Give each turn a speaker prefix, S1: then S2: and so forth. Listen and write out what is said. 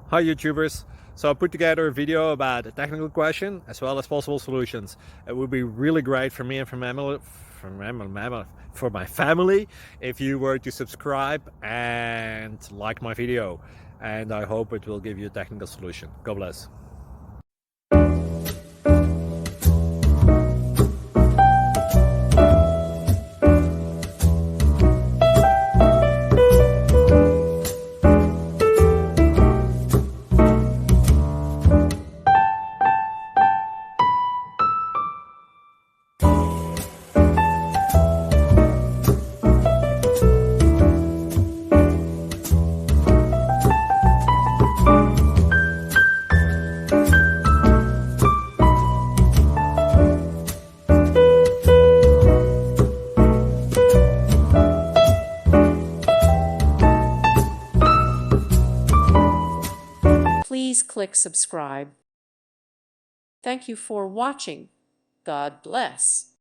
S1: Hi YouTubers! So I put together a video about a technical question as well as possible solutions. It would be really great for me and for my family if you were to subscribe and like my video, and I hope it will give you a technical solution. God bless.
S2: Please click subscribe. Thank you for watching. God bless.